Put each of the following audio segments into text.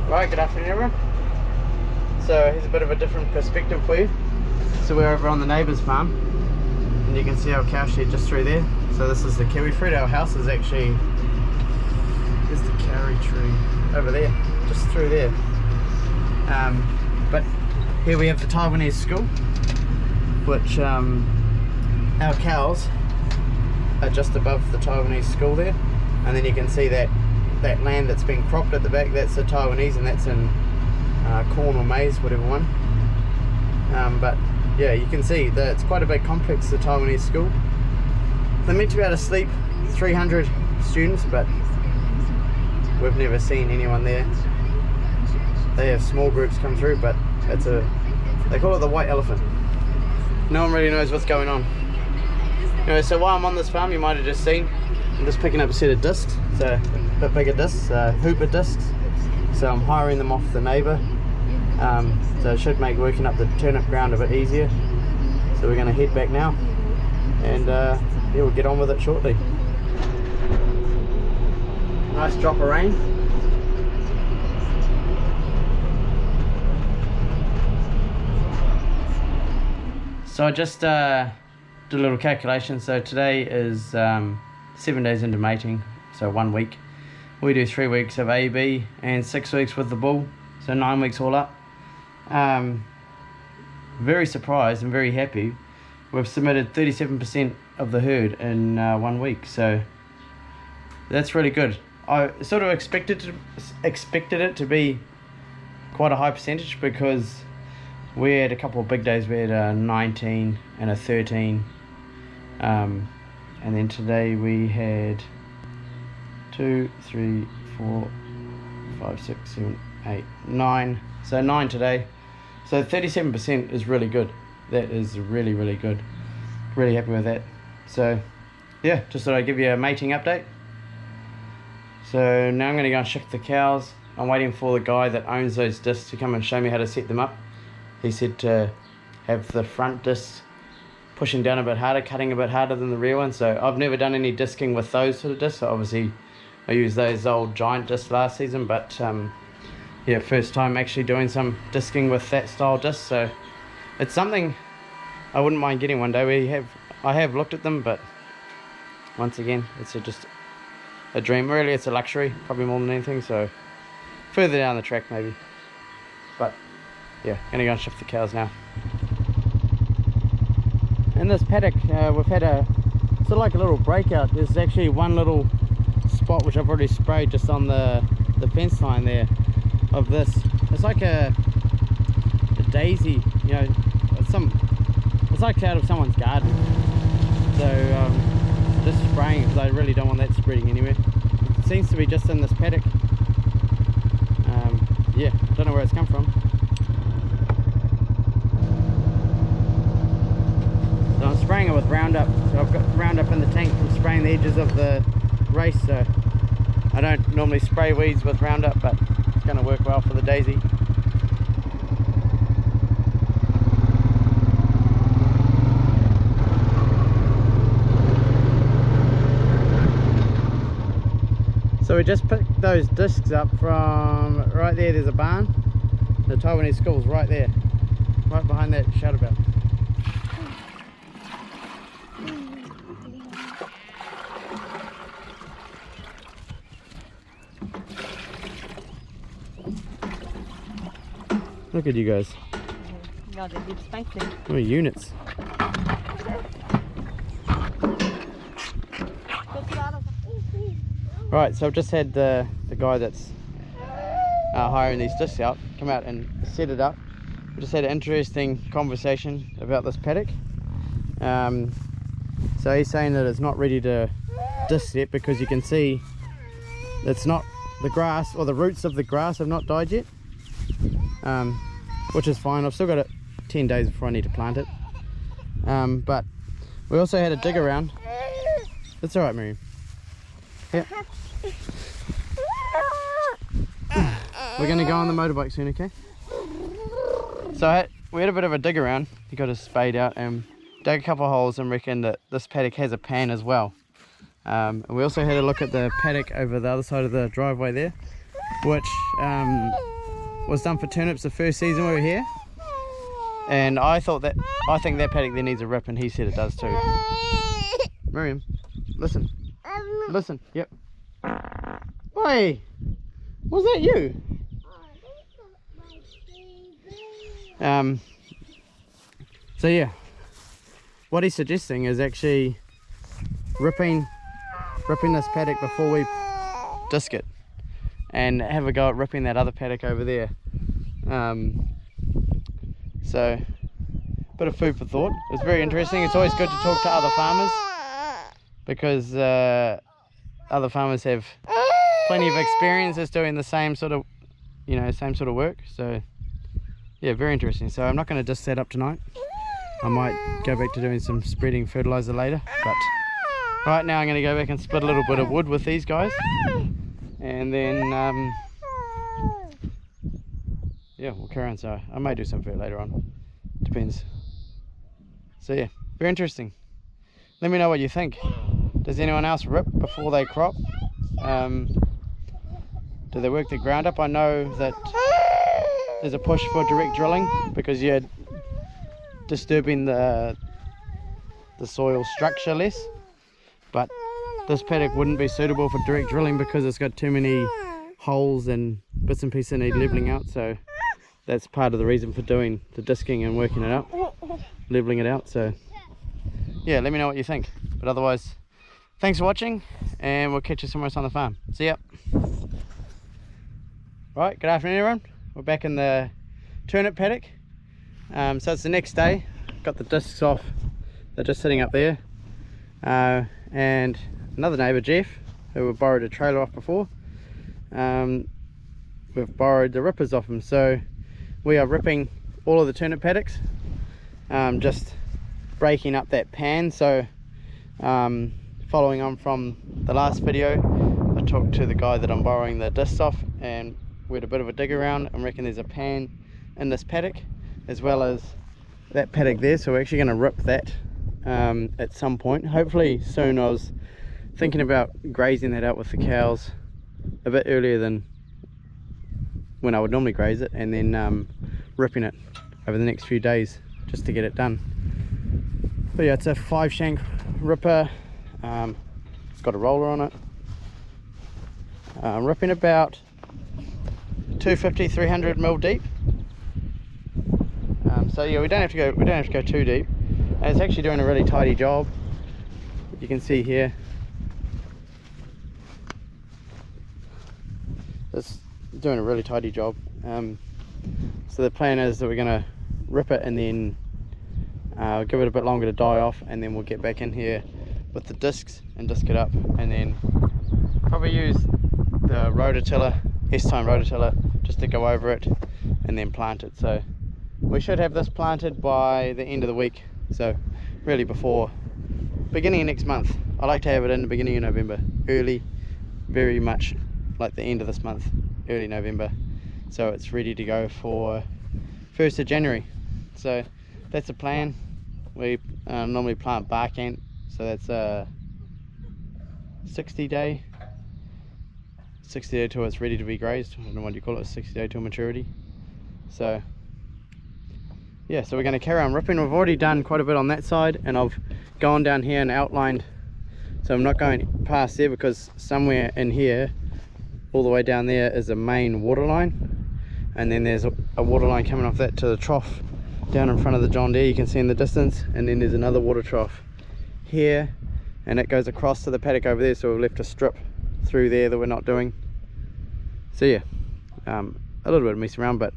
Right, good afternoon everyone. So here's a bit of a different perspective for you. So we're over on the neighbour's farm and you can see our cow shed just through there. So this is the kiwi fruit. Our house is actually, there's the carry tree over there, just through there. But here we have the Taiwanese school, which our cows are just above the Taiwanese school there, and then you can see that land that's been cropped at the back, that's the Taiwanese, and that's in corn or maize, whatever one. But yeah, you can see that it's quite a big complex, the Taiwanese school. They're meant to be able to sleep 300 students, but we've never seen anyone there. They have small groups come through, but they call it the white elephant. No one really knows what's going on. Anyway, so while I'm on this farm, you might have just seen, I'm just picking up a set of discs, so a bit bigger discs, hooper discs. So I'm hiring them off the neighbour, so it should make working up the turnip ground a bit easier. So we're going to head back now, and yeah, we'll get on with it shortly. Nice drop of rain. So I just did a little calculation. So today is 7 days into mating, so 1 week. We do 3 weeks of AB and 6 weeks with the bull, so 9 weeks all up. Very surprised and very happy. We've submitted 37% of the herd in 1 week, so that's really good. I sort of expected it to be quite a high percentage, because we had a couple of big days. We had a 19 and a 13, and then today we had 2, 3, 4, 5, 6, 7, 8, 9. So 9 today. So 37% is really good. That is really, really good. Really happy with that. So yeah, just thought I'd give you a mating update. So now I'm going to go and shift the cows. I'm waiting for the guy that owns those discs to come and show me how to set them up. He said to have the front discs pushing down a bit harder, cutting a bit harder than the rear one. So I've never done any disking with those sort of discs. So obviously I used those old giant discs last season, but yeah, first time actually doing some disking with that style disc. So it's something I wouldn't mind getting one day. I have looked at them, but once again, it's just a dream. Really, it's a luxury, probably more than anything. So further down the track maybe. But yeah, gonna go and shift the cows now. In this paddock, we've had a sort of like a little breakout. There's actually one little spot which I've already sprayed just on the fence line there of this. It's like a daisy, you know, it's like out of someone's garden. So just spraying it, because I really don't want that spreading anywhere. It seems to be just in this paddock. Yeah, don't know where it's come from. So I'm spraying it with Roundup. So I've got Roundup in the tank from spraying the edges of the race. So I don't normally spray weeds with Roundup, but it's going to work well for the daisy. So we just picked those discs up from right there. There's a barn. The Taiwanese school's right there, right behind that shutter belt. Look at you guys. Ja, det blir spänkligt. What units? Right, so I've just had the guy that's hiring these discs out come out and set it up. We just had an interesting conversation about this paddock. So he's saying that it's not ready to disc yet, because you can see it's not, the grass or the roots of the grass have not died yet, which is fine. I've still got it 10 days before I need to plant it. But we also had a dig around. It's all right, Miriam. Yeah. We're going to go on the motorbike soon, okay? So we had a bit of a dig around. He got his spade out and dug a couple of holes and reckoned that this paddock has a pan as well. And we also had a look at the paddock over the other side of the driveway there, which was done for turnips the first season we were here, and I think that paddock there needs a rip, and he said it does too. Miriam, listen. Listen. Yep. Hey, was that you? So yeah, what he's suggesting is actually ripping this paddock before we disc it, and have a go at ripping that other paddock over there. So bit of food for thought. It's very interesting. It's always good to talk to other farmers, because other farmers have plenty of experiences doing the same sort of work. So yeah, very interesting. So I'm not going to disc that up tonight. I might go back to doing some spreading fertilizer later, but right now I'm going to go back and split a little bit of wood with these guys, and then yeah, we'll carry on. So I may do some fert later on, depends. So yeah, very interesting. Let me know what you think. Does anyone else rip before they crop? Do they work the ground up? I know that there's a push for direct drilling because you're disturbing the soil structure less, but this paddock wouldn't be suitable for direct drilling because it's got too many holes and bits and pieces that need leveling out. So that's part of the reason for doing the disking and working it out, leveling it out. So yeah, let me know what you think. But otherwise, thanks for watching, and we'll catch you somewhere else on the farm. See ya. Right, good afternoon everyone. We're back in the turnip paddock. So it's the next day. Got the discs off. They're just sitting up there. And another neighbour, Jeff, who we borrowed a trailer off before. We've borrowed the rippers off him. So we are ripping all of the turnip paddocks. Just breaking up that pan. So following on from the last video, I talked to the guy that I'm borrowing the discs off, and we had a bit of a dig around and reckon there's a pan in this paddock as well as that paddock there. So we're actually going to rip that at some point, hopefully soon. I was thinking about grazing that out with the cows a bit earlier than when I would normally graze it, and then ripping it over the next few days just to get it done. But yeah, it's a 5 shank ripper. It's got a roller on it. Ripping about 250-300 mil deep. So yeah, we don't have to go too deep, and it's actually doing a really tidy job. You can see here, it's doing a really tidy job. So the plan is that we're going to rip it and then give it a bit longer to die off, and then we'll get back in here with the discs and disc it up, and then probably use the rototiller, S-time rototiller, just to go over it and then plant it. So we should have this planted by the end of the week, so really before beginning of next month. I like to have it in the beginning of November, early, very much like the end of this month, early November, so it's ready to go for 1st of January. So that's the plan. We normally plant bark ant, so that's a 60 day till it's ready to be grazed. I don't know what you call it, 60 day till maturity. So yeah, so we're going to carry on ripping. We've already done quite a bit on that side, and I've gone down here and outlined, so I'm not going past there because somewhere in here all the way down there is a main water line, and then there's a water line coming off that to the trough down in front of the John Deere, you can see in the distance, and then there's another water trough here, and it goes across to the paddock over there. So we've left a strip through there that we're not doing. So yeah, a little bit of mess around, but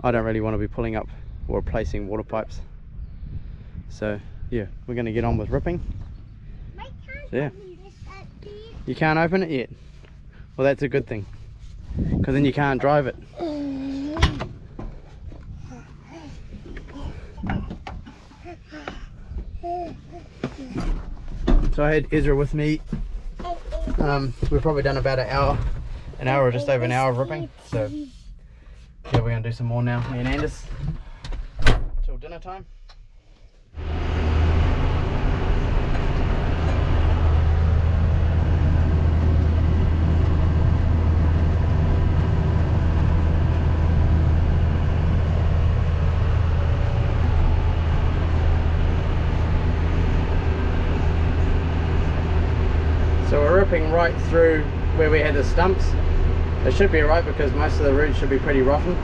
I don't really want to be pulling up or replacing water pipes. So yeah, we're going to get on with ripping. So, yeah, you can't open it yet. Well, that's a good thing, because then you can't drive it. So I had Ezra with me. We've probably done about an hour or just over an hour of ripping. So yeah, we're going to do some more now, me and Anders, till dinner time. ripping right through where we had the stumps. It should be alright because most of the roots should be pretty rotten.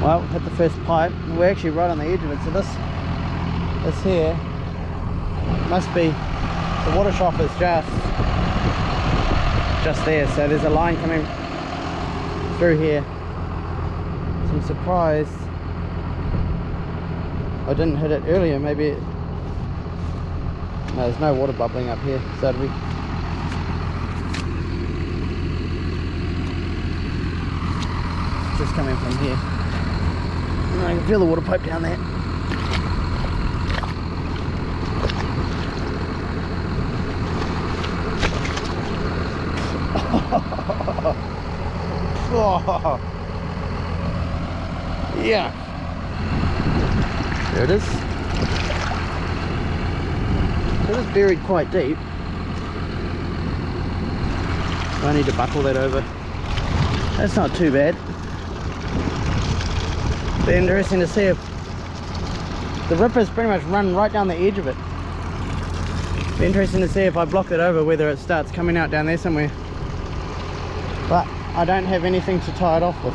Well, hit the first pipe. We're actually right on the edge of it, so this here must be, the water trough is just there, so there's a line coming through here. So I'm surprised I didn't hit it earlier. Maybe it, no, there's no water bubbling up here, so it'll be just coming from here. I can feel the water pipe down there. Oh. Yeah. There it is. So it is buried quite deep. I need to buckle that over. That's not too bad. Be interesting to see if the ripper's pretty much run right down the edge of it. Be interesting to see if I block it over whether it starts coming out down there somewhere. But I don't have anything to tie it off with.